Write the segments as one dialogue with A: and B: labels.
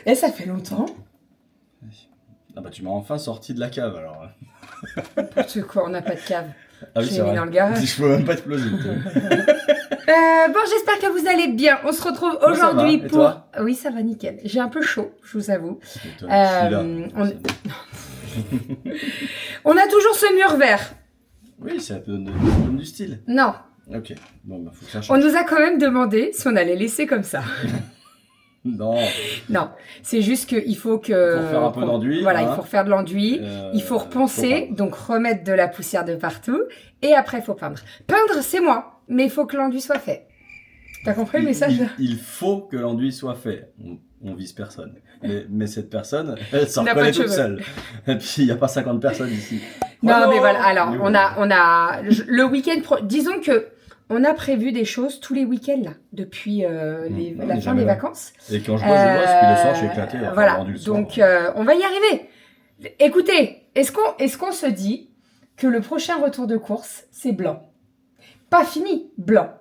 A: Et ça fait longtemps.
B: Ah bah tu m'as enfin sorti de la cave alors.
A: N'importe quoi, on n'a pas de cave.
B: Ah oui,
A: Je
B: c'est
A: l'ai mis
B: vrai.
A: dans le garage.
B: Je peux même pas exploser.
A: Bon, j'espère que vous allez bien. On se retrouve
B: Moi, ça
A: aujourd'hui
B: va. Et
A: pour...
B: toi?
A: Oui, ça va nickel. J'ai un peu chaud, je vous avoue.
B: Et toi, je suis là.
A: On a toujours ce mur vert.
B: Oui, c'est un peu comme du style.
A: Non,
B: Ok, bon bah faut que ça
A: on
B: change.
A: nous a quand même demandé si on allait laisser comme ça.
B: Non,
A: Non, c'est juste qu'il faut que...
B: Il faut faire un peu d'enduit,
A: Voilà,
B: hein.
A: il faut refaire de l'enduit. Il faut reponcer,
B: peindre.
A: donc remettre de la poussière de partout. Et après, il faut peindre. Peindre, c'est moi, mais il faut que l'enduit soit fait. T'as compris le message?
B: Il faut que l'enduit soit fait. On vise personne. Mais cette personne, elle s'en
A: N'a pas
B: reconnaît
A: de
B: toute
A: cheveux.
B: seule. Et puis il n'y a pas 50 personnes ici.
A: Non,
B: Oh
A: mais voilà. Alors,
B: Mais
A: on
B: bon.
A: a le week-end... Disons que on a prévu des choses tous les week-ends, là, depuis
B: on
A: la
B: est
A: fin
B: jamais
A: des
B: là.
A: vacances.
B: Et quand je bosse, puis le soir, je suis éclaté. Enfin,
A: Voilà,
B: rendu le soir.
A: donc on va y arriver. Écoutez, est-ce qu'on se dit que le prochain retour de course, c'est blanc? Pas fini, blanc.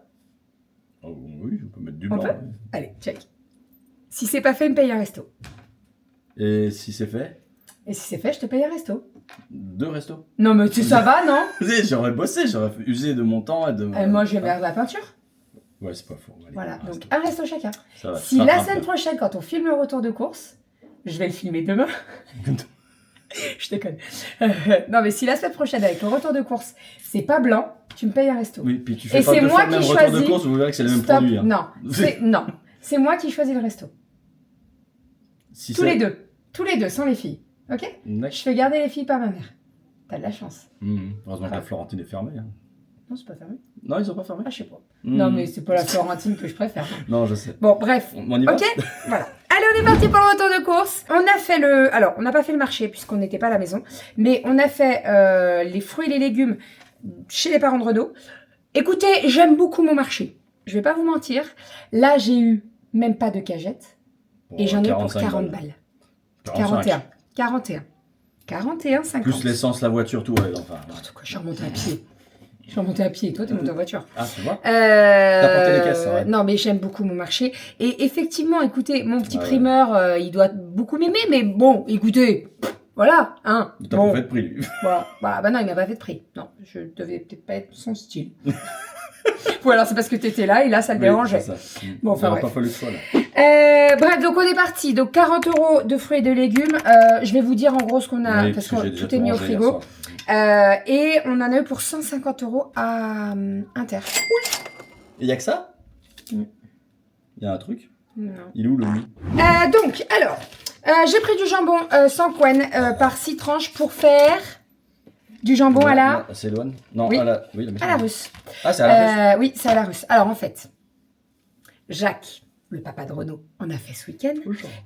B: Oh, oui, on peut mettre du
A: On
B: blanc.
A: peut Allez, check. Si c'est pas fait, me paye un resto.
B: Et si c'est fait,
A: Et si c'est fait, je te paye un resto.
B: 2 restos.
A: Non, mais ça va, non?
B: J'aurais bossé, j'aurais usé de mon temps et de...
A: Moi, je vais vers la peinture.
B: Ouais, c'est pas faux. Allez,
A: Voilà,
B: un
A: donc
B: resto.
A: un resto chacun.
B: Ça va,
A: Si
B: ça
A: la
B: rattrape
A: semaine
B: bien.
A: prochaine, quand on filme le retour de course, je vais le filmer demain. Je déconne. Non, mais si la semaine prochaine, avec le retour de course, c'est pas blanc, tu me payes un resto.
B: Oui, puis tu fais
A: Et
B: pas
A: c'est
B: deux
A: moi
B: fois le même
A: qui
B: retour de
A: choisis.
B: course, vous verrez que c'est les mêmes
A: Stop.
B: produits. Hein.
A: Non, c'est moi qui choisis le resto.
B: Si
A: Tous
B: c'est-
A: les deux, sans les filles. Ok?
B: D'accord.
A: Je fais garder les filles par ma mère. T'as de la chance.
B: Heureusement que la Florentine est fermée. Hein.
A: Non, c'est pas fermé.
B: Non, ils sont pas fermés.
A: Ah, je sais pas. Non, mais c'est pas la Florentine que je préfère.
B: Non, je sais.
A: Bon, bref.
B: On y va.
A: Ok, voilà. Allez, on est parti pour le retour de course. On a fait Alors, on n'a pas fait le marché puisqu'on n'était pas à la maison. Mais on a fait les fruits et les légumes chez les parents de Renaud. Écoutez, j'aime beaucoup mon marché. Je vais pas vous mentir. Là, j'ai eu même pas de cagette. Et j'en ai pour 40 balles. 41. 41,50.
B: Plus l'essence, la voiture, tout. Ouais, enfin.
A: N'importe quoi, je suis remontée à pied. Toi, t'es montée en voiture.
B: Ah, tu vois. T'as porté les caisses, c'est vrai.
A: Non, mais j'aime beaucoup mon marché. Et effectivement, écoutez, mon petit
B: Ouais.
A: primeur, il doit beaucoup m'aimer, mais bon, écoutez, voilà, hein.
B: T'as
A: Bon,
B: pas fait de prix, lui.
A: voilà. Bah non, il m'a pas fait de prix. Non, je devais peut-être pas être son style. Ou alors c'est parce que t'étais là et là, ça le dérangeait.
B: C'est ça.
A: Bon, enfin,
B: Il aurait
A: bref.
B: pas fallu que je sois là.
A: Bref, donc on est parti. Donc 40 € de fruits et de légumes. Je vais vous dire en gros ce qu'on a,
B: Oui,
A: parce
B: j'ai
A: que
B: déjà
A: tout est mis au
B: rangé hier
A: frigo.
B: soir.
A: Et on en a eu pour 150 € à Inter.
B: Et y a que ça?
A: Mm.
B: Y a un truc?
A: Non.
B: Il est où le lit?
A: Donc, alors, j'ai pris du jambon sans couenne par 6 tranches pour faire du jambon à la...
B: C'est Loane? Non,
A: Oui.
B: à la
A: russe.
B: Ah, c'est à la russe?
A: Oui, c'est à la russe. Alors, en fait, Jacques, le papa de Renaud, en a fait ce week-end.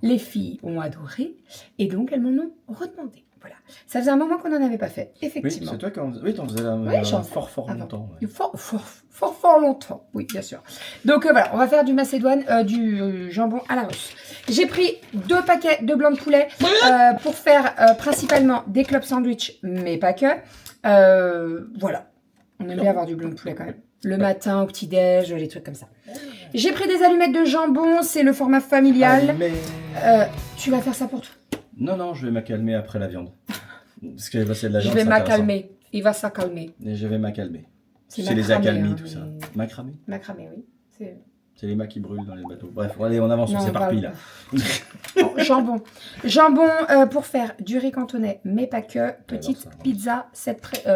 A: Les filles ont adoré et donc elles m'en ont redemandé. Voilà. Ça faisait un moment qu'on n'en avait pas fait,
B: Oui,
A: effectivement.
B: c'est toi qui en faisais. Oui, t'en faisais
A: j'en
B: fort
A: avant.
B: longtemps. Ouais.
A: Fort longtemps, oui, bien sûr. Donc voilà, on va faire du macédoine, du jambon à la russe. J'ai pris 2 paquets de blanc de poulet pour faire principalement des club sandwich, mais pas que. Voilà, on aime bien avoir du blanc de poulet quand même. Le matin, au petit-déj, les trucs comme ça. J'ai pris des allumettes de jambon, c'est le format familial.
B: Mais...
A: Tu vas faire ça pour tout.
B: Non, je vais m'accalmer après la viande. Parce que c'est de la
A: Je
B: viande,
A: vais
B: c'est
A: m'accalmer. Il va s'accalmer.
B: intéressant. Et je vais m'accalmer.
A: C'est
B: C'est les
A: macramé,
B: accalmies,
A: hein,
B: tout ça.
A: mais-
B: Macramé?
A: Macramé, oui.
B: C'est les mâts qui brûlent dans les bateaux. Bref, allez, on avance, on
A: Non,
B: s'éparpille là.
A: Bon, jambon. Jambon pour faire du riz cantonais, mais pas que. Petite
B: Alors, ça,
A: pizza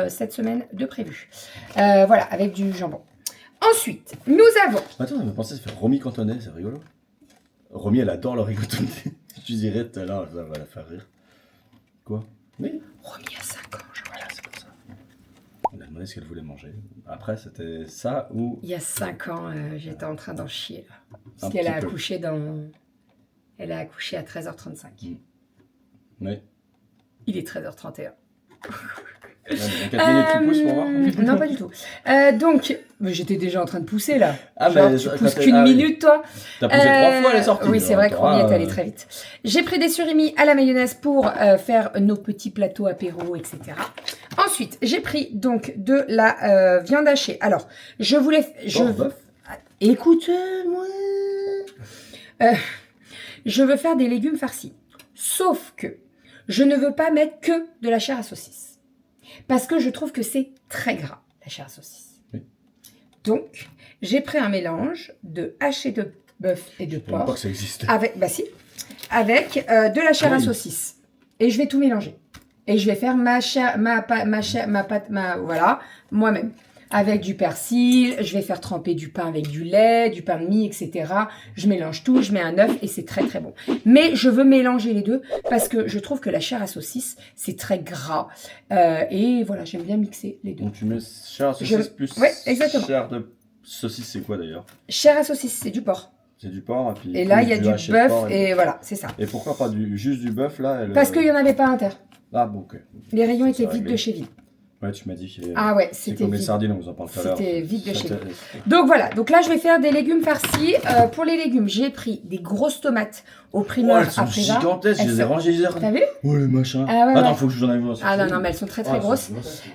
A: cette semaine de prévu. Voilà, avec du jambon. Ensuite, nous avons...
B: Attends, ça me pensait se faire Romy cantonais, c'est rigolo. Romy, elle adore le riz cantonais. Je dirais tout à l'heure, ça va la faire rire. Quoi? Oui.
A: Romy à 5 ans, je crois.
B: Voilà, c'est pour ça. On a demandé ce qu'elle voulait manger. Après, c'était ça ou...
A: Il y a 5 ans, j'étais en train d'en chier. Là, parce
B: Un
A: qu'elle a
B: petit peu.
A: accouché dans... Elle a accouché à 13h35.
B: Oui.
A: Il est 13h31.
B: Dans 4 minutes, tu pousses pour voir?
A: Non, pas du tout. Donc, mais j'étais déjà en train de pousser là.
B: Ah,
A: Genre,
B: mais
A: tu
B: quand
A: pousses
B: t'es-
A: qu'une
B: ah oui.
A: minute, toi.
B: T'as poussé 3 fois, elle est sortie.
A: Oui, c'est vrai que Romy est allée
B: très
A: très vite. J'ai pris des surimi à la mayonnaise pour faire nos petits plateaux apéro, etc. Ensuite, j'ai pris donc de la viande hachée. Alors, je voulais...
B: Porc, bœuf.
A: Écoute-moi. Je veux faire des légumes farcis. Sauf que je ne veux pas mettre que de la chair à saucisse. Parce que je trouve que c'est très gras, la chair à saucisse.
B: Oui.
A: Donc, j'ai pris un mélange de haché de bœuf et de
B: Je ne savais pas
A: porc.
B: que ça existait.
A: Avec, bah si, avec de la chair à
B: Oui.
A: saucisse. Et je vais tout mélanger. Et je vais faire ma pâte, voilà, moi-même. Avec du persil, je vais faire tremper du pain avec du lait, du pain de mie, etc. Je mélange tout, je mets un œuf et c'est très très bon. Mais je veux mélanger les deux parce que je trouve que la chair à saucisse, c'est très gras. Et voilà, j'aime bien mixer les deux.
B: Donc tu mets chair à saucisse plus
A: Ouais, exactement.
B: chair de saucisse, c'est quoi d'ailleurs?
A: Chair à saucisse, c'est du porc.
B: C'est du porc. Et, puis
A: Et là, il y a
B: plus
A: du
B: haché de
A: bœuf
B: porc
A: et voilà, c'est ça.
B: Et pourquoi pas juste du bœuf là
A: Parce qu'il n'y en avait pas à inter.
B: Ah bon, ok.
A: Les rayons
B: Ça,
A: étaient
B: c'est
A: vides
B: réglé.
A: de chez vide.
B: Ouais, tu m'as dit que
A: Ah ouais,
B: c'est
A: c'était
B: comme les
A: vide.
B: sardines, on vous en parle tout à l'heure.
A: C'était vide de chez
B: C'était-
A: Donc voilà, donc là je vais faire des légumes farcis. Pour les légumes, j'ai pris des grosses tomates au
B: Oh,
A: primeur
B: elles sont
A: à Préva.
B: gigantesques, je les ai rangées hier.
A: T'as vu?
B: Oh les machins.
A: Ah ouais,
B: Attends,
A: ouais.
B: faut que je vous en aille voir.
A: Ah non, non, mais elles sont très très
B: Ah,
A: grosses.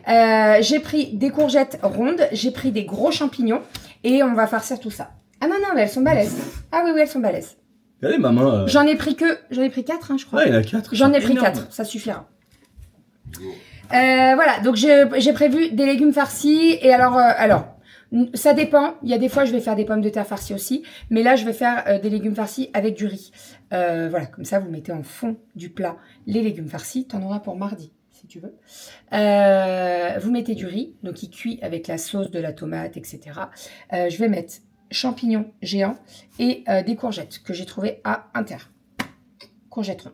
B: ça,
A: J'ai pris des courgettes rondes, j'ai pris des gros champignons et on va farcir tout ça. Ah non, non, mais elles sont balèzes. Ah oui, oui, elles sont balèzes.
B: Regardez ma main.
A: J'en ai pris 4, hein, je crois.
B: Ah, il y en a 4.
A: J'en ai pris 4, ça suffira. Voilà, donc j'ai prévu des légumes farcis. Et alors, ça dépend. Il y a des fois, je vais faire des pommes de terre farcies aussi. Mais là, je vais faire des légumes farcis avec du riz. Voilà, comme ça, vous mettez en fond du plat les légumes farcis. T'en auras pour mardi, si tu veux. Vous mettez du riz, donc il cuit avec la sauce de la tomate, etc. Je vais mettre champignons géants et des courgettes que j'ai trouvées à Inter. Courgettes rondes.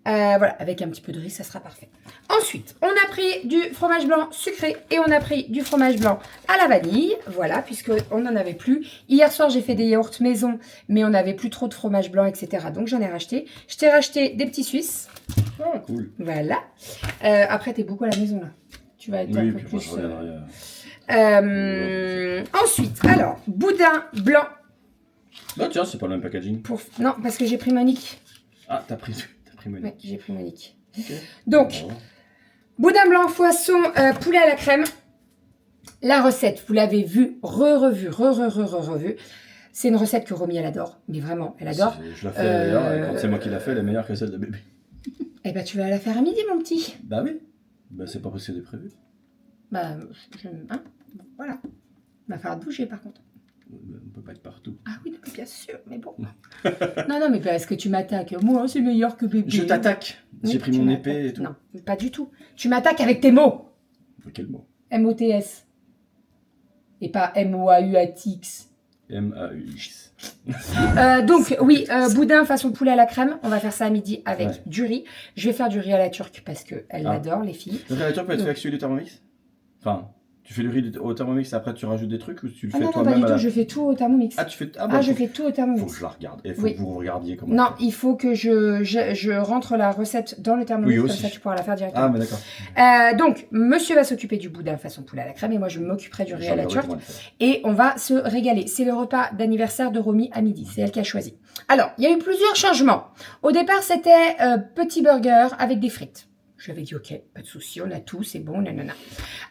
A: Voilà, avec un petit peu de riz, ça sera parfait. Ensuite, on a pris du fromage blanc sucré et on a pris du fromage blanc à la vanille. Voilà, puisqu'on n'en avait plus. Hier soir, j'ai fait des yaourts maison, mais on n'avait plus trop de fromage blanc, etc. Donc, j'en ai racheté. Je t'ai racheté des petits Suisses.
B: Ah, cool.
A: Voilà. Après, t'es beaucoup à la maison, là. Tu vas être un
B: Oui,
A: peu
B: puis moi,
A: plus...
B: je reviendrai.
A: Ensuite, alors, boudin blanc.
B: Ah, tiens, c'est pas le même packaging.
A: Non, parce que j'ai pris Monique.
B: Ah, t'as pris Monique.
A: Oui, j'ai pris Monique.
B: Ok.
A: Donc,
B: Bon.
A: boudin blanc, poisson, poulet à la crème. La recette, vous l'avez vue, revue. C'est une recette que Romy, elle adore. Mais vraiment, elle adore.
B: Je la fais d'ailleurs, et quand c'est moi qui l'a fait, elle est meilleure que celle de bébé.
A: Eh ben, tu vas la faire à midi, mon petit.
B: Bah oui. Bah c'est pas possible de prévu.
A: Bah, hein, voilà. Va falloir te bouger, par contre.
B: On peut pas être partout.
A: Ah oui, non, bien sûr, mais bon. non, mais parce que tu m'attaques. Moi, c'est meilleur que bébé.
B: Je t'attaque.
A: Oui,
B: J'ai pris
A: tu
B: mon
A: m'attaques.
B: épée et tout.
A: Non, pas du tout. Tu m'attaques avec tes mots.
B: Quel mot?
A: M-O-T-S. Et pas M-O-A-U-A-T-X.
B: M-A-U-X.
A: Donc, oui, boudin façon poulet à la crème. On va faire ça à midi avec
B: Ouais.
A: du riz. Je vais faire du riz à la turque parce qu'elle l'adore, les filles.
B: Donc la nature peut être
A: Donc.
B: fait avec celui du Thermomix? Enfin, tu fais le riz au Thermomix et après tu rajoutes des trucs ou tu le
A: Ah
B: fais
A: non, pas
B: toi-même
A: du
B: à
A: tout.
B: la...
A: Je fais tout au Thermomix.
B: Ah, tu fais...
A: Ah,
B: bah,
A: je
B: faut-
A: fais tout au
B: Faut
A: Thermomix.
B: que je la regarde. Et faut
A: Oui.
B: que vous regardiez comment...
A: Non,
B: elle fait.
A: il faut que je rentre la recette dans le Thermomix.
B: Oui,
A: Comme
B: aussi.
A: ça, tu pourras la faire directement.
B: Ah, mais d'accord.
A: Donc, monsieur va s'occuper du boudin façon poulet à la crème et moi, je m'occuperai du riz à la turque.
B: comment elle fait.
A: Et on va se régaler. C'est le repas d'anniversaire de Romy à midi. C'est elle qui a choisi. Alors, il y a eu plusieurs changements. Au départ, c'était petit burger avec des frites. J'avais dit, ok, pas de souci, on a tout, c'est bon, nanana.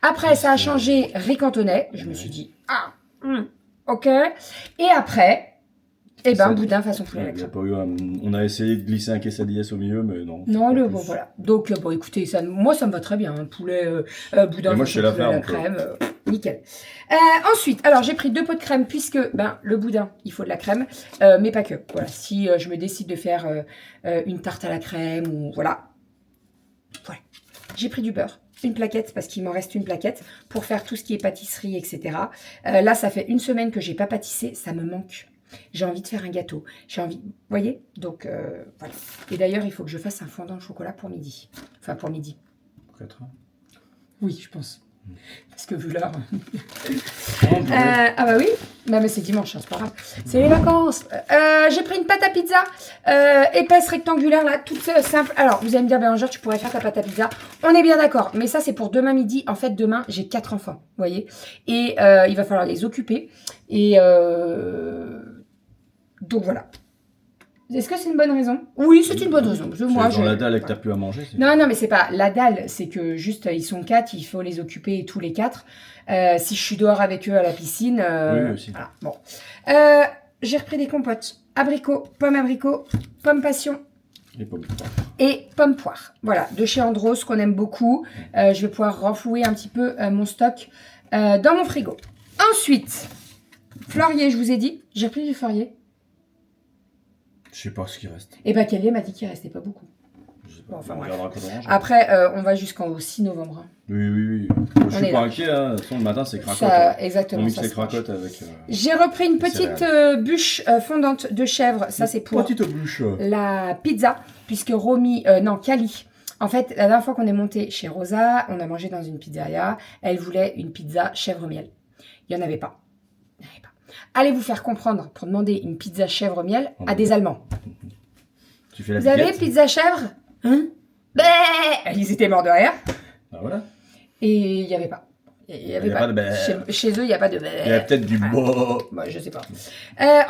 A: Après, ça a changé riz cantonais. Je me suis dit, ok. Et après, eh ben,
B: Ça-
A: boudin façon poulet à la
B: Il y a
A: crème.
B: pas eu on a essayé de glisser un quesadillas au milieu, mais non.
A: Non,
B: Pas
A: le
B: plus.
A: bon, voilà. Donc, bon, écoutez, ça, moi, ça me va très bien. Un poulet, boudin,
B: Et moi,
A: façon
B: je sais la
A: poulet
B: faire,
A: à la
B: on peut.
A: crème, nickel. Ensuite, alors, j'ai pris 2 pots de crème, puisque, ben, le boudin, il faut de la crème, mais pas que. Voilà, si je me décide de faire une tarte à la crème, ou voilà. Voilà. J'ai pris du beurre. Une plaquette, parce qu'il m'en reste une plaquette, pour faire tout ce qui est pâtisserie, etc. Là, ça fait 1 semaine que j'ai pas pâtissé, ça me manque. J'ai envie de faire un gâteau. J'ai envie... Vous voyez? Donc, voilà. Et d'ailleurs, il faut que je fasse un fondant au chocolat pour midi. Enfin, pour midi.
B: 4 heures.
A: Oui, je pense. Parce que vu l'heure...
B: Oh, purée.
A: ah bah oui, bah, mais c'est dimanche, hein, c'est pas grave. C'est les vacances. J'ai pris une pâte à pizza épaisse, rectangulaire, là, toute simple. Alors, vous allez me dire, Bérangère, tu pourrais faire ta pâte à pizza. On est bien d'accord, mais ça, c'est pour demain midi. En fait, demain, j'ai 4 enfants, vous voyez. Et il va falloir les occuper. Et donc, voilà. Est-ce que c'est une bonne raison? Oui, c'est une bonne raison. Moi,
B: Dans la dalle et que t'as plus à manger. c'est-
A: non, mais c'est pas la dalle, c'est que juste ils sont 4, il faut les occuper tous les 4. Si je suis dehors avec eux à la piscine,
B: Oui, aussi.
A: voilà, bon. J'ai repris des compotes. abricot, pomme passion
B: Et pommes de terre.
A: et pomme poire. Voilà, de chez Andros qu'on aime beaucoup. Je vais pouvoir renflouer un petit peu mon stock dans mon frigo. Ensuite, Fleurier, je vous ai dit, j'ai pris du Fleurier.
B: Je sais pas ce qui reste.
A: Et bah, Kelly m'a dit qu'il restait pas beaucoup.
B: Je sais pas.
A: Bon, enfin,
B: on
A: bref.
B: regardera quand on mange.
A: Après, on va jusqu'au 6 novembre. Hein.
B: Oui. Je
A: On
B: suis
A: est
B: pas
A: là.
B: inquiet. Hein. De toute façon, le matin, c'est cracotte.
A: Ça,
B: hein.
A: exactement.
B: On mixe
A: ça
B: les
A: se mange.
B: cracottes avec.
A: J'ai repris une
B: les
A: petite
B: céréales.
A: bûche fondante de chèvre. Ça, c'est pour
B: Petite bûche.
A: la pizza, puisque Cali. En fait, la dernière fois qu'on est monté chez Rosa, on a mangé dans une pizzeria. Elle voulait une pizza chèvre-miel. Il n'y en avait pas. Allez vous faire comprendre pour demander une pizza chèvre-miel à des Allemands.
B: Tu fais la
A: Vous avez
B: piquette.
A: pizza chèvre? Hein? Bah ils étaient morts de rire.
B: Ah, voilà.
A: Et il n'y avait pas. Il y avait
B: a
A: pas.
B: pas de bah.
A: Chez eux, il n'y a pas de.
B: Il y a peut-être du beau.
A: Bah, je sais pas.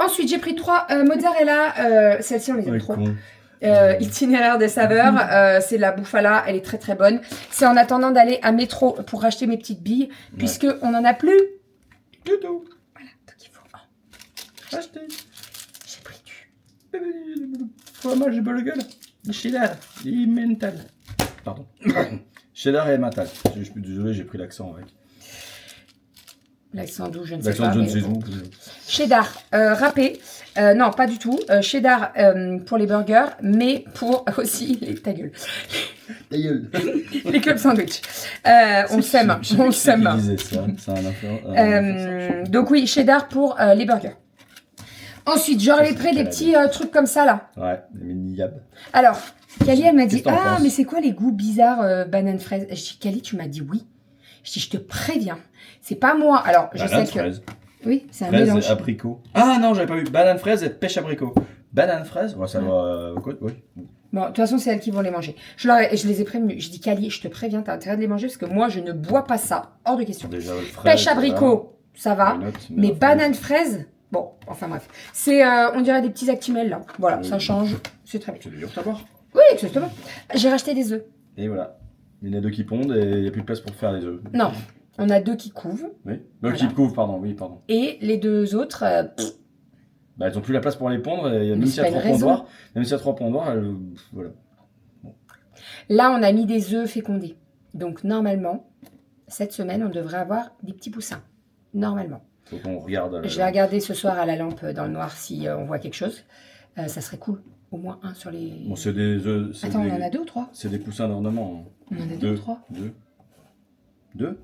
A: Ensuite, j'ai pris 3 mozzarella. Celle-ci, on les aime trop. Itinéraire des saveurs, c'est la bouffala, elle est très très bonne. C'est en attendant d'aller à Métro pour racheter mes petites billes, puisque on n'en a plus.
B: Du tout.
A: Voilà, donc il faut.
B: Acheter.
A: J'ai pris du.
B: Fromage burger. Cheddar. Emmental. Pardon. Cheddar et Emmental. Je suis désolé, j'ai pris l'accent avec.
A: L'accent doux, je ne sais
B: L'accent
A: pas.
B: de je ne
A: mais
B: sais
A: bon.
B: où.
A: Cheddar râpé. Non, pas du tout. Cheddar pour les burgers, mais pour aussi les ta gueule.
B: Ta gueule.
A: Les clubs sandwich. On s'aime. On s'aime.
B: C'est un influence.
A: Donc oui, cheddar pour les burgers. Ensuite, j'aurais
B: Ça, c'est
A: pris des
B: quelle
A: petits trucs comme ça là.
B: Ouais, des mini yab.
A: Alors, Kali, elle m'a dit,
B: Qu'est-ce que t'en
A: ah,
B: penses
A: mais c'est quoi les goûts bizarres banane fraise? Je dis, Kali, tu m'as dit oui. Je dis, je te préviens. C'est pas moi. Alors, je
B: Banane
A: sais que.
B: fraise.
A: Oui, c'est un
B: Fraise
A: mélange.
B: et abricot. Ah non, j'avais pas vu. Banane fraise et pêche abricot. Banane fraise, ouais, ça doit. Quoi, oui.
A: Bon, de toute façon, c'est elles qui vont les manger. Je les ai prévenus. Je dis, Kali, je te préviens, t'as intérêt de les manger parce que moi, je ne bois pas ça. Hors de question.
B: Déjà, fraise,
A: Pêche abricot, ça va.
B: Why not,
A: Mais
B: la
A: banane fraise, bon, enfin bref. C'est, on dirait des petits actimels là. Voilà,
B: Oui.
A: ça change. C'est très bien.
B: C'est du yaourt à boire.
A: Oui, exactement. J'ai racheté des œufs.
B: Et voilà. Il y en a 2 qui pondent et il n'y a plus de place pour faire les œufs.
A: Non, on a 2 qui couvent.
B: Oui.
A: Voilà.
B: Qui couvrent, pardon. Oui, pardon.
A: Et les 2 autres,
B: Bah, elles ont plus la place pour les pondre. Et même
A: c'est
B: s'il y a
A: pas
B: 3
A: une raison.
B: pondoirs, même s'il y a 3 pondoirs, voilà.
A: là, on a mis des œufs fécondés. Donc, normalement, cette semaine, on devrait avoir des petits poussins. Normalement.
B: Faut qu'on regarde.
A: Je vais regarder ce soir à la lampe dans le noir si on voit quelque chose. Ça serait cool. Au moins un sur les...
B: Bon, c'est des œufs. c'est
A: Attends,
B: des-
A: on en a 2 ou 3?
B: C'est des poussins d'ornement.
A: On en a 2
B: 2
A: ou 3?
B: 2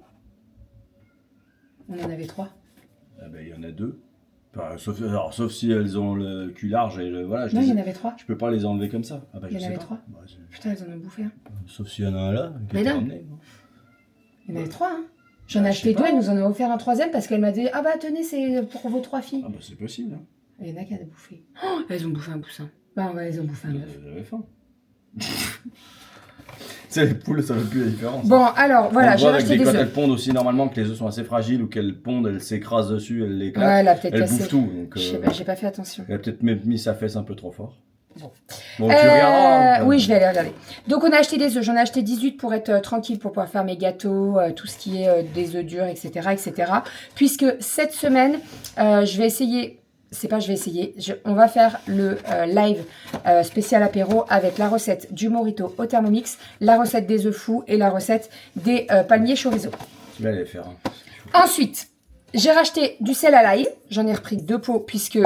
A: On en avait 3.
B: Ah ben, il y en a 2. Enfin, sauf si elles ont le cul large et voilà.
A: Non, il y en avait 3.
B: Je peux pas les enlever comme ça. Ah bah,
A: Il y
B: je
A: en
B: sais
A: avait
B: pas.
A: 3.
B: Bah,
A: Putain, elles en ont bouffé un.
B: sauf s'il y en a un là. qui
A: Mais
B: est
A: non.
B: ramené, non.
A: Il y en avait 3, hein. J'en ai
B: Ah, je
A: acheté
B: sais
A: 2,
B: pas.
A: elle nous en a offert un 3e parce qu'elle m'a dit, ah bah tenez, c'est pour vos 3 filles.
B: Ah bah c'est possible. Hein.
A: Il y en a qui a bouffé. Oh, elles ont bouffé un poussin. Bah ouais, elles ont bouffé un œuf.
B: J'avais faim. C'est les poules, ça fait plus la différence.
A: Bon, alors, voilà,
B: On
A: j'ai
B: voit avec
A: racheté des
B: quand
A: œufs.
B: elles pondent aussi normalement que les œufs sont assez fragiles ou qu'elles pondent, elles s'écrasent dessus, elles l'éclatent.
A: Ouais, elle a peut-être
B: Elles
A: cassé.
B: bouffent tout. Donc,
A: Je sais pas, j'ai pas fait attention.
B: elle a peut-être même mis sa fesse un peu trop fort.
A: Bon.
B: Bon, tu regarderas. Hein.
A: Oui, je vais aller regarder. Donc, on a acheté des œufs. J'en ai acheté 18 pour être tranquille, pour pouvoir faire mes gâteaux, tout ce qui est des œufs durs, etc., etc. Puisque cette semaine, je vais essayer... C'est pas je vais essayer. On va faire le live spécial apéro avec la recette du Morito au Thermomix, la recette des œufs fous et la recette des palmiers chorizo.
B: Tu vas aller faire. Hein.
A: Ensuite, j'ai racheté du sel à l'ail. J'en ai repris 2 pots puisque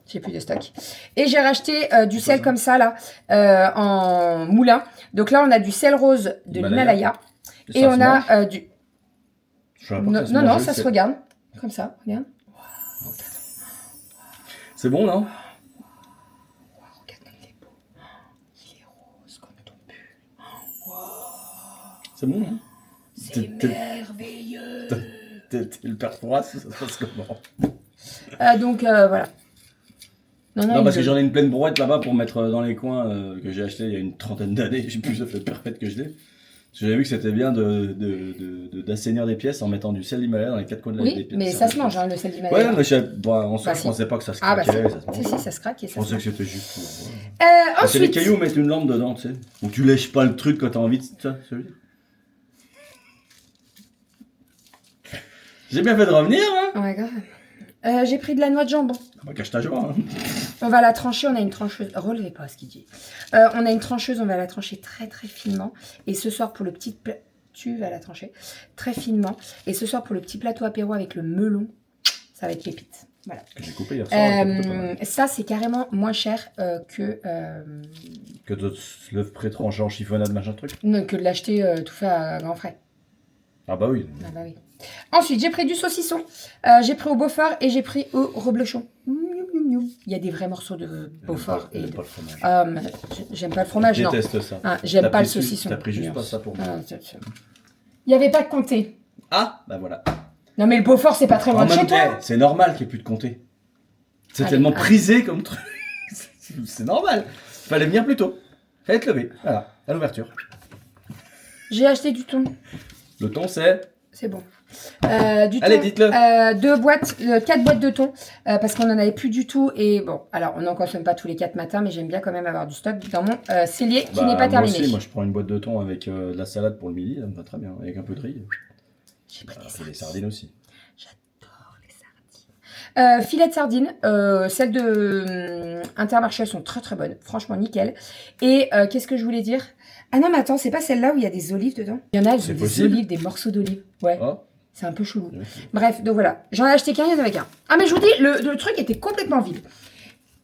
A: j'ai plus de stock. Et j'ai racheté du sel comme ça là en moulin. Donc là, on a du sel rose de l'Himalaya et on a du. Non, ça se regarde comme ça. Regarde.
B: C'est bon, non?
A: Regarde comme il est beau. Il est rose comme ton pull.
B: C'est bon, hein?
A: C'est merveilleux.
B: T'es le père Fouras, ça se passe comment?
A: Donc voilà.
B: Non, parce que j'en ai une pleine brouette là-bas pour mettre dans les coins que j'ai acheté il y a une trentaine d'années. Je sais plus, ça fait parfaite que je l'ai. J'avais vu que c'était bien d'assainir des pièces en mettant du sel d'Himalaya dans les 4 coins de la
A: Oui,
B: pièce.
A: mais ça se mange, hein, le sel d'Himalaya.
B: Ouais, mais en soi,
A: Bah,
B: je
A: si.
B: pensais pas que ça se
A: Ah bah
B: craquait. Ça se
A: si,
B: mangeait.
A: si, ça se craque et
B: Je
A: ça se
B: pensais que
A: mange.
B: c'était juste. C'est les
A: Ensuite,
B: cailloux, mettre une lampe dedans, tu sais. Donc tu lèches pas le truc quand t'as envie de ça, celui. J'ai bien fait de revenir, hein.
A: ouais, grave. J'ai pris de la noix de jambon.
B: Ah bah, cache ta joie. Hein.
A: On va la trancher, on a une trancheuse. Relevez pas ce qu'il dit. On a une trancheuse, on va la trancher très très finement. Et ce soir, pour le petit plat, tu vas la trancher très finement. Et ce soir, pour le petit plateau apéro avec le melon, ça va être pépite. Voilà.
B: Que j'ai coupé hier soir.
A: Ça, c'est carrément moins cher que
B: de l'œuf pré-tranché en chiffonnade, machin truc.
A: non, que de l'acheter tout fait à grands frais.
B: Ah bah oui.
A: Ah bah oui. Ensuite, j'ai pris du saucisson, j'ai pris au Beaufort et j'ai pris au reblochon. Il y a des vrais morceaux de Beaufort.
B: J'aime pas le fromage.
A: J'aime pas le fromage,
B: Je
A: non.
B: déteste ça.
A: Ah, j'aime pas le saucisson.
B: T'as pris juste pas ça pour moi.
A: Il n'y avait pas de comté.
B: Ah, bah voilà.
A: Non mais le Beaufort, c'est pas très loin de chez toi.
B: C'est normal qu'il n'y ait plus de comté. C'est tellement prisé comme truc. C'est normal. Fallait venir plus tôt. Fallait te lever. Voilà, à l'ouverture.
A: J'ai acheté du thon.
B: Le thon, c'est...
A: C'est bon. Du
B: Allez,
A: thon,
B: dites-le.
A: 4 boîtes de thon, parce qu'on en avait plus du tout. Et bon, alors on n'en consomme pas tous les 4 matins, mais j'aime bien quand même avoir du stock dans mon cellier qui n'est pas terminé.
B: Moi, je prends une boîte de thon avec de la salade pour le midi, ça me va très bien, avec un peu de riz.
A: J'ai pris
B: des sardines aussi.
A: J'adore les sardines. Filets de sardines, celles de Intermarché, elles sont très très bonnes, franchement nickel. Et qu'est-ce que je voulais dire? Ah non, mais attends, c'est pas celle-là où il y a des olives dedans? Il y en a, elles ont des olives, des morceaux d'olives. Ouais. Oh. C'est un peu chelou. Okay. Bref, donc voilà. J'en ai acheté qu'un, il y en avait qu'un. Ah, mais je vous dis, le truc était complètement vide.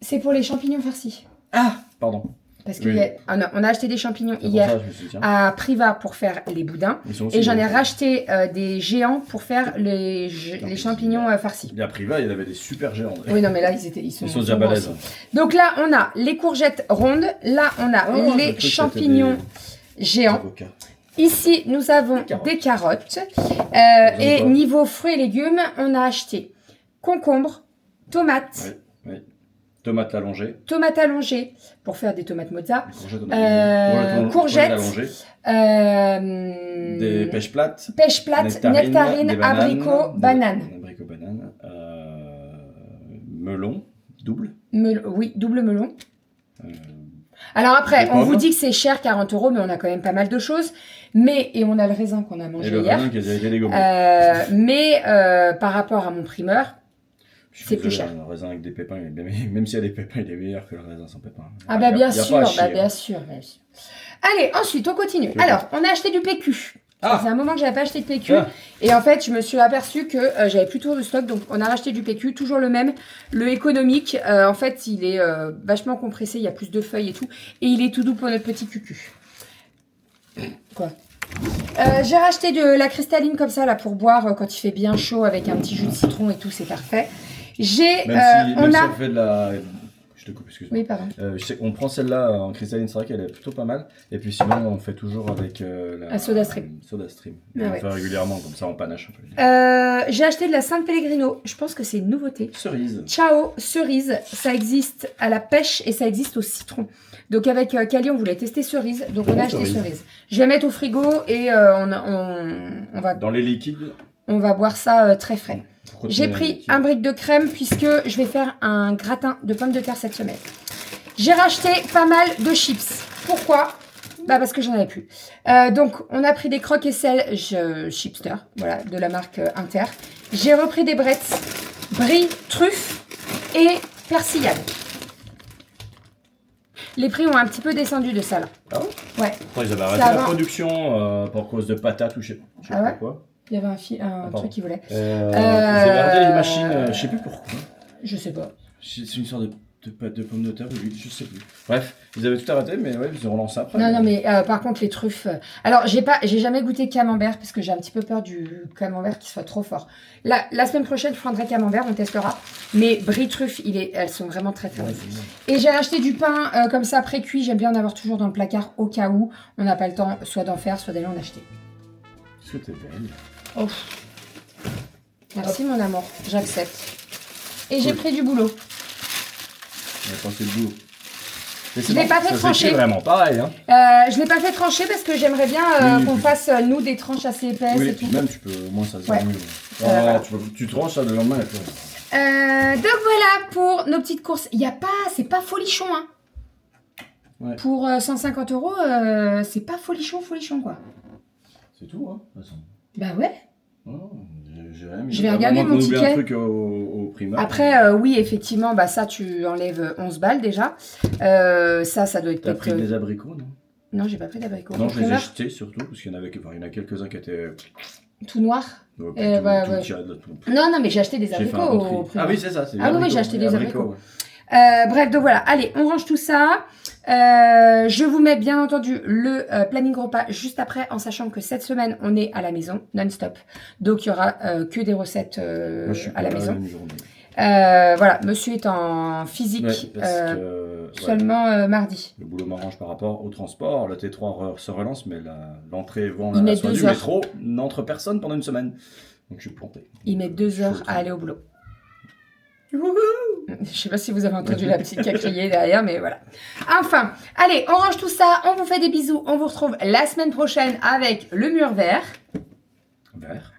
A: C'est pour les champignons farcis.
B: Ah, pardon.
A: Parce qu'on a acheté des champignons hier à Priva pour faire les boudins. Et j'en ai racheté des géants pour faire les champignons farcis.
B: Et à Priva, il y avait des super géants.
A: Oui, non, mais là, ils sont
B: déjà balèzes.
A: Donc là, on a les courgettes rondes. Là, on a les champignons géants. Ici, nous avons des carottes. Et niveau fruits et légumes, on a acheté concombres, tomates.
B: Oui. Tomates allongées.
A: Tomates allongées pour faire des tomates mozza.
B: Courgettes.
A: Des
B: pêches plates.
A: Nectarines, abricots, bananes.
B: Melon, double.
A: Oui, double melon. Alors après, on vous dit que c'est cher, 40 €, mais on a quand même pas mal de choses. Et on a le raisin qu'on a mangé hier.
B: Et le raisin qui a déjà été dégommé.
A: Mais par rapport à mon primeur, c'est plus cher.
B: Le raisin avec des pépins, même s'il y a des pépins, il est meilleur que le raisin sans pépins.
A: Ah bah bien sûr, bien sûr. Allez, ensuite, on continue. Alors, on a acheté du PQ. C'est un moment que j'avais pas acheté de PQ. Et en fait, je me suis aperçue que j'avais plus trop de stock. Donc, on a racheté du PQ, toujours le même. Le économique, en fait, il est vachement compressé. Il y a plus de feuilles et tout. Et il est tout doux pour notre petit cucu. Quoi? J'ai racheté de la cristalline comme ça là pour boire quand il fait bien chaud avec un petit jus de citron et tout, c'est parfait.
B: Même si on fait de la... Je te coupe, excuse-moi.
A: Oui, pardon.
B: On prend celle-là en cristalline, c'est vrai qu'elle est plutôt pas mal. Et puis sinon, on fait toujours avec la
A: SodaStream.
B: SodaStream. On fait régulièrement, comme ça on panache un peu.
A: J'ai acheté de la Sainte Pellegrino. Je pense que c'est une nouveauté.
B: Cerise.
A: Ciao, cerise. Ça existe à la pêche et ça existe au citron. Donc avec Kali, on voulait tester cerise. Donc on a acheté cerise. Je vais mettre au frigo et on va...
B: Dans les liquides.
A: On va boire ça très frais. J'ai pris un brick de crème puisque je vais faire un gratin de pommes de terre cette semaine. J'ai racheté pas mal de chips. Pourquoi? Bah parce que j'en avais plus. Donc on a pris des croques et sel Chipster, voilà, de la marque Inter. J'ai repris des brettes, brie, truffes et persillade. Les prix ont un petit peu descendu de ça là.
B: Ah
A: ouais?
B: Ils avaient arrêté la production pour cause de patates ou je sais pas quoi.
A: Il y avait un truc qu'ils voulaient.
B: Ils avaient arrêté les machines, je sais plus pourquoi.
A: Je sais pas.
B: C'est une sorte de pâte de pommes de terre ou d'huile, je sais plus. Bref, ils avaient tout arrêté, mais ouais, ils ont relancé après.
A: Non, mais par contre, les truffes... Alors, j'ai jamais goûté camembert parce que j'ai un petit peu peur du camembert qui soit trop fort. La semaine prochaine, je prendrai camembert, on testera. Mais brie truffe, elles sont vraiment très très bonnes. Et j'ai acheté du pain comme ça, pré-cuit. J'aime bien en avoir toujours dans le placard au cas où on n'a pas le temps soit d'en faire, soit d'aller en acheter.
B: Est-ce que t'es belle?
A: Oh. Merci mon amour, j'accepte. Et j'ai pris du boulot.
B: On a pensé le boulot.
A: Je ne l'ai pas fait trancher.
B: C'est vraiment pareil. Hein.
A: Je ne l'ai pas fait trancher parce que j'aimerais bien qu'on fasse, nous, des tranches assez épaisses et tout.
B: Même tu peux, au moins ça se voit mieux. Tu tranches, ça, le lendemain, et puis...
A: donc voilà pour nos petites courses. C'est pas folichon, hein. Ouais. Pour 150 €, c'est pas folichon, quoi.
B: C'est tout, hein, de toute façon.
A: Bah ouais.
B: Oh,
A: Je vais regarder mon ticket.
B: Un truc au primeur.
A: Après, oui, effectivement, bah ça, tu enlèves 11 balles déjà. Ça doit être
B: T'as pris des abricots, non?
A: Non, j'ai pas pris d'abricots.
B: Non, je les ai jetés surtout, parce qu'il y en a quelques-uns qui étaient...
A: Tout noir.
B: Ouais,
A: Non, mais j'ai acheté des abricots au primeur.
B: Ah oui, c'est ça.
A: Ah oui, j'ai acheté des abricots. Bref, donc voilà. Allez, on range tout ça. Je vous mets bien entendu le planning repas juste après, en sachant que cette semaine, on est à la maison, non-stop. Donc, il y aura que des recettes à la maison. Voilà, monsieur est en physique seulement mardi.
B: Le boulot m'arrange par rapport au transport. Le T3 se relance, mais l'entrée vont
A: à la
B: soirée du métro n'entre personne pendant une semaine. Donc, je suis planté.
A: Il met 2 heures à aller au boulot. Je sais pas si vous avez entendu la petite qui a crié derrière, mais voilà. Enfin, allez, on range tout ça, on vous fait des bisous, on vous retrouve la semaine prochaine avec le mur vert.
B: Vert?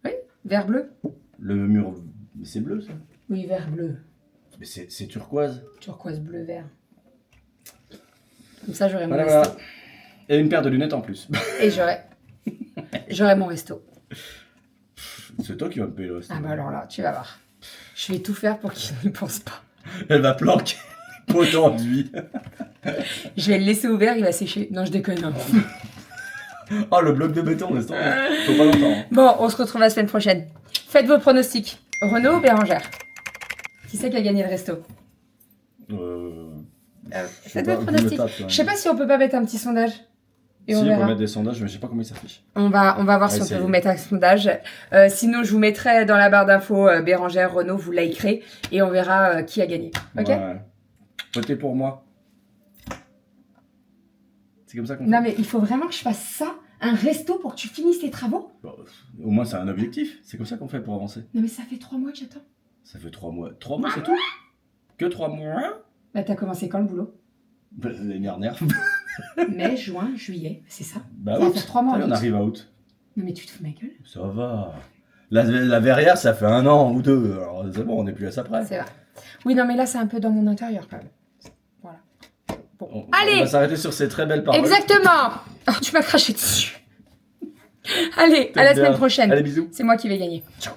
A: Oui, vert bleu.
B: Le mur, c'est bleu ça?
A: Oui, vert bleu.
B: Mais c'est turquoise.
A: Turquoise bleu vert. Comme ça, j'aurai mon
B: resto.
A: Voilà.
B: Et une paire de lunettes en plus.
A: Et j'aurai mon resto.
B: C'est toi qui vas me payer le resto.
A: Ah bah alors là, tu vas voir. Je vais tout faire pour qu'il n'y pense pas.
B: Elle va planquer les pots d'enduit.
A: Je vais le laisser ouvert, il va sécher. Non, je déconne.
B: Oh, le bloc de béton, faut pas longtemps.
A: Bon, on se retrouve la semaine prochaine. Faites vos pronostics. Renaud ou Bérangère? Qui c'est qui a gagné le resto? Faites votre pronostic. Je sais pas si on peut pas mettre un petit sondage.
B: Et on peut mettre des sondages, mais je sais pas comment ils s'affichent.
A: On va voir si on peut vous mettre un sondage. Sinon, je vous mettrai dans la barre d'infos Bérangère, Renaud, vous likerez et on verra qui a gagné. Ok?
B: Ouais. Votez pour moi. C'est comme ça qu'on fait.
A: Non, mais il faut vraiment que je fasse ça, un resto pour que tu finisses les travaux.
B: Bon, au moins, c'est un objectif. C'est comme ça qu'on fait pour avancer.
A: Non, mais ça fait 3 mois que j'attends.
B: Ça fait 3 mois. 3 mois, c'est tout? Que 3 mois?
A: Bah, t'as commencé quand le boulot?
B: L'année dernière.
A: Mai, juin, juillet, c'est ça?
B: Bah,
A: ça fait 3 mois.
B: On arrive à août.
A: Non, mais tu te fous de ma gueule?
B: Ça va. La verrière, ça fait 1 an ou 2. Alors, c'est bon, on n'est plus à ça près.
A: C'est vrai. Oui, non, mais là, c'est un peu dans mon intérieur quand même. Voilà. Bon.
B: Allez! On va s'arrêter sur ces très belles paroles.
A: Exactement! Oh, tu m'as craché dessus. Allez, à la semaine prochaine.
B: Allez, bisous.
A: C'est moi qui vais gagner. Ciao.